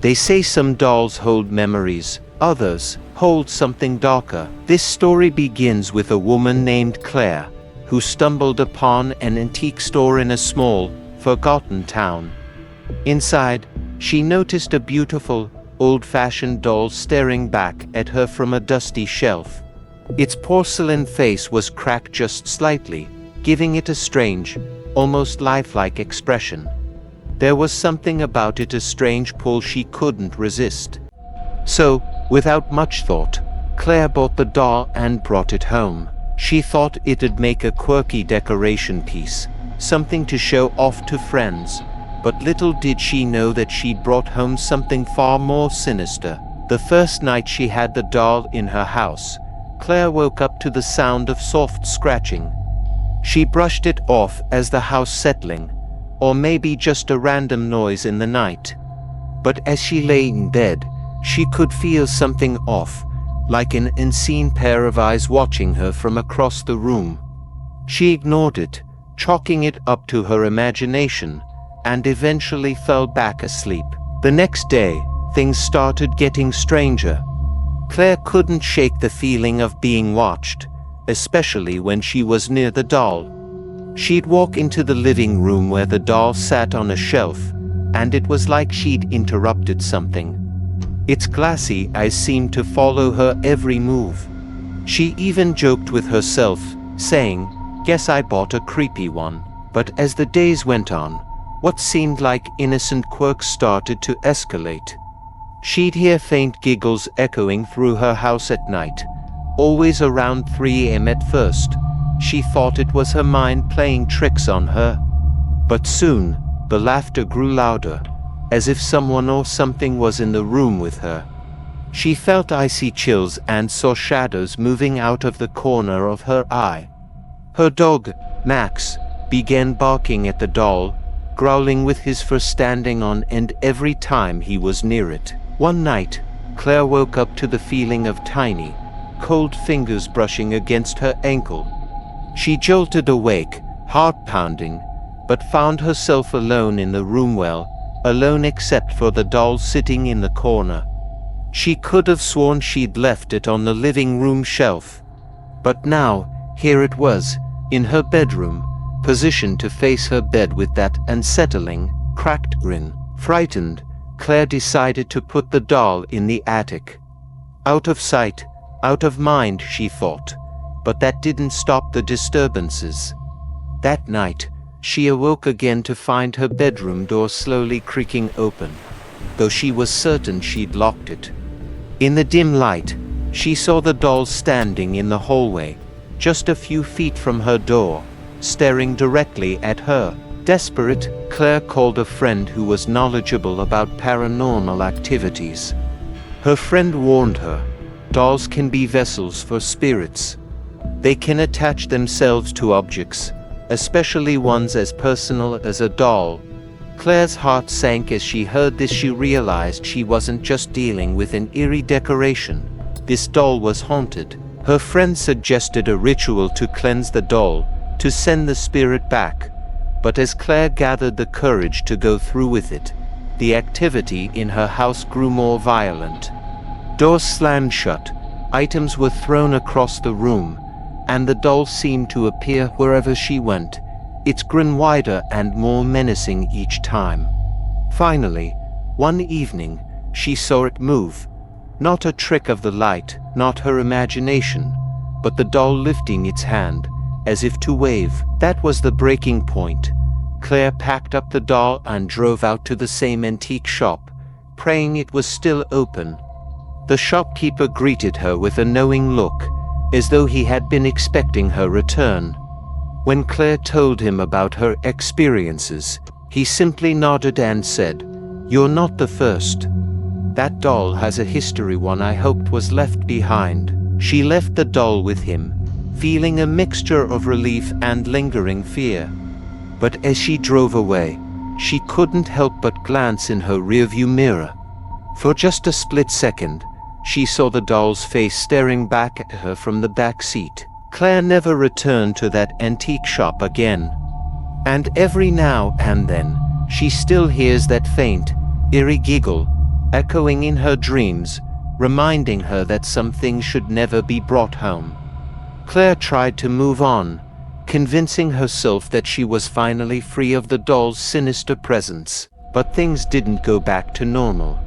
They say some dolls hold memories, others hold something darker. This story begins with a woman named Claire, who stumbled upon an antique store in a small, forgotten town. Inside, she noticed a beautiful, old-fashioned doll staring back at her from a dusty shelf. Its porcelain face was cracked just slightly, giving it a strange, almost lifelike expression. There was something about it, a strange pull she couldn't resist. So, without much thought, Claire bought the doll and brought it home. She thought it'd make a quirky decoration piece, something to show off to friends, but little did she know that she'd brought home something far more sinister. The first night she had the doll in her house, Claire woke up to the sound of soft scratching. She brushed it off as the house settling, or maybe just a random noise in the night. But as she lay in bed, she could feel something off, like an unseen pair of eyes watching her from across the room. She ignored it, chalking it up to her imagination, and eventually fell back asleep. The next day, things started getting stranger. Claire couldn't shake the feeling of being watched, especially when she was near the doll. She'd walk into the living room where the doll sat on a shelf, and it was like she'd interrupted something. Its glassy eyes seemed to follow her every move. She even joked with herself, saying, "Guess I bought a creepy one." But as the days went on, what seemed like innocent quirks started to escalate. She'd hear faint giggles echoing through her house at night, always around 3 a.m. at first. She thought it was her mind playing tricks on her. But soon, the laughter grew louder, as if someone or something was in the room with her. She felt icy chills and saw shadows moving out of the corner of her eye. Her dog, Max, began barking at the doll, growling with his fur standing on end every time he was near it. One night, Claire woke up to the feeling of tiny, cold fingers brushing against her ankle. She jolted awake, heart pounding, but found herself alone in the room, well, alone except for the doll sitting in the corner. She could have sworn she'd left it on the living room shelf. But now, here it was, in her bedroom, positioned to face her bed with that unsettling, cracked grin. Frightened, Claire decided to put the doll in the attic. Out of sight, out of mind, she thought. But that didn't stop the disturbances. That night, she awoke again to find her bedroom door slowly creaking open, though she was certain she'd locked it. In the dim light, she saw the doll standing in the hallway, just a few feet from her door, staring directly at her. Desperate, Claire called a friend who was knowledgeable about paranormal activities. Her friend warned her, dolls can be vessels for spirits. They can attach themselves to objects, especially ones as personal as a doll. Claire's heart sank as she heard this. She realized she wasn't just dealing with an eerie decoration. This doll was haunted. Her friend suggested a ritual to cleanse the doll, to send the spirit back. But as Claire gathered the courage to go through with it, the activity in her house grew more violent. Doors slammed shut, items were thrown across the room, and the doll seemed to appear wherever she went, its grin wider and more menacing each time. Finally, one evening, she saw it move. Not a trick of the light, not her imagination, but the doll lifting its hand, as if to wave. That was the breaking point. Claire packed up the doll and drove out to the same antique shop, praying it was still open. The shopkeeper greeted her with a knowing look, as though he had been expecting her return. When Claire told him about her experiences, he simply nodded and said, "You're not the first. That doll has a history one I hoped was left behind." She left the doll with him, feeling a mixture of relief and lingering fear. But as she drove away, she couldn't help but glance in her rearview mirror. For just a split second, she saw the doll's face staring back at her from the back seat. Claire never returned to that antique shop again. And every now and then, she still hears that faint, eerie giggle, echoing in her dreams, reminding her that some things should never be brought home. Claire tried to move on, convincing herself that she was finally free of the doll's sinister presence. But things didn't go back to normal.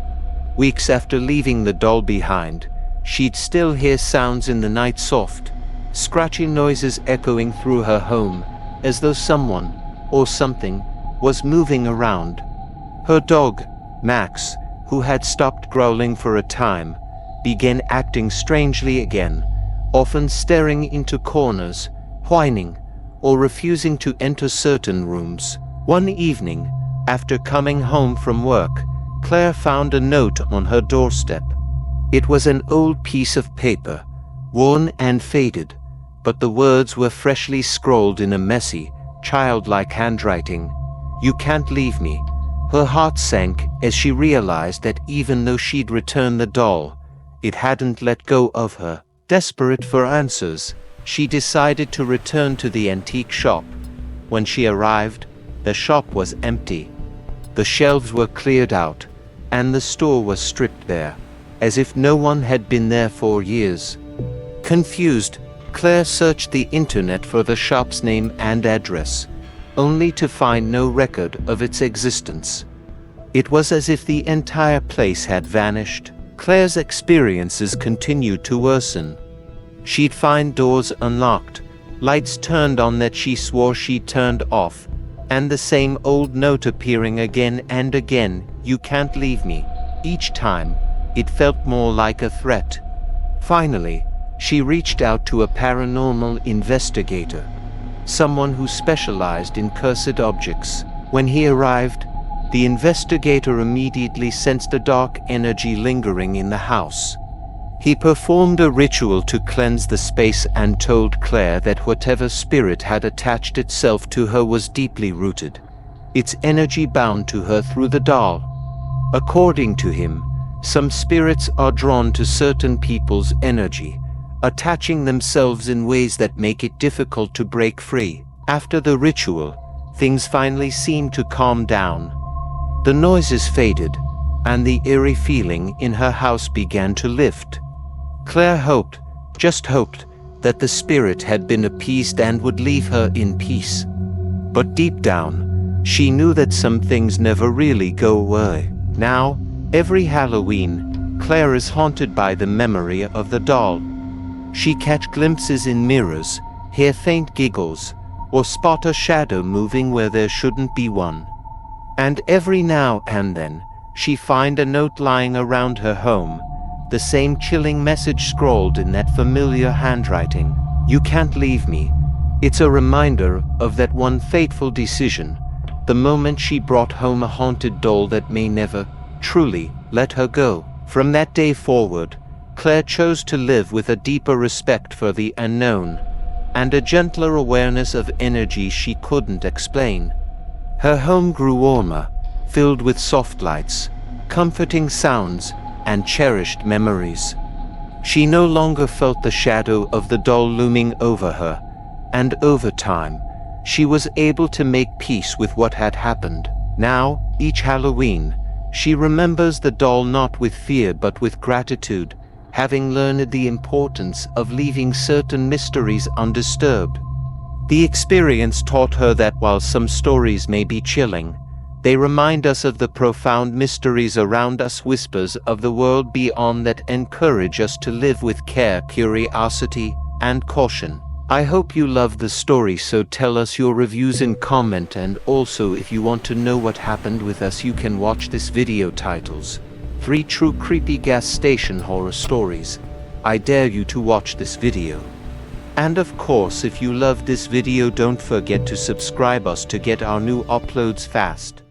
Weeks after leaving the doll behind, she'd still hear sounds in the night, soft, scratching noises echoing through her home, as though someone, or something, was moving around. Her dog, Max, who had stopped growling for a time, began acting strangely again, often staring into corners, whining, or refusing to enter certain rooms. One evening, after coming home from work, Claire found a note on her doorstep. It was an old piece of paper, worn and faded, but the words were freshly scrawled in a messy, childlike handwriting. "You can't leave me." Her heart sank as she realized that even though she'd returned the doll, it hadn't let go of her. Desperate for answers, she decided to return to the antique shop. When she arrived, the shop was empty. The shelves were cleared out, and the store was stripped bare, as if no one had been there for years. Confused, Claire searched the internet for the shop's name and address, only to find no record of its existence. It was as if the entire place had vanished. Claire's experiences continued to worsen. She'd find doors unlocked, lights turned on that she swore she'd turned off, and the same old note appearing again and again, "You can't leave me." Each time, it felt more like a threat. Finally, she reached out to a paranormal investigator, someone who specialized in cursed objects. When he arrived, the investigator immediately sensed a dark energy lingering in the house. He performed a ritual to cleanse the space and told Claire that whatever spirit had attached itself to her was deeply rooted, its energy bound to her through the doll. According to him, some spirits are drawn to certain people's energy, attaching themselves in ways that make it difficult to break free. After the ritual, things finally seemed to calm down. The noises faded, and the eerie feeling in her house began to lift. Claire hoped, just hoped, that the spirit had been appeased and would leave her in peace. But deep down, she knew that some things never really go away. Now, every Halloween, Claire is haunted by the memory of the doll. She catch glimpses in mirrors, hear faint giggles, or spot a shadow moving where there shouldn't be one. And every now and then, she find a note lying around her home, the same chilling message scrawled in that familiar handwriting. "You can't leave me." It's a reminder of that one fateful decision, the moment she brought home a haunted doll that may never, truly, let her go. From that day forward, Claire chose to live with a deeper respect for the unknown, and a gentler awareness of energy she couldn't explain. Her home grew warmer, filled with soft lights, comforting sounds, and cherished memories. She no longer felt the shadow of the doll looming over her, and over time, she was able to make peace with what had happened. Now, each Halloween, she remembers the doll not with fear but with gratitude, having learned the importance of leaving certain mysteries undisturbed. The experience taught her that while some stories may be chilling, they remind us of the profound mysteries around us, whispers of the world beyond that encourage us to live with care, curiosity, and caution. I hope you loved the story, so tell us your reviews in comment, and also if you want to know what happened with us, you can watch this video titles 3 True Creepy Gas Station Horror Stories. I dare you to watch this video. And of course, if you loved this video, don't forget to subscribe us to get our new uploads fast.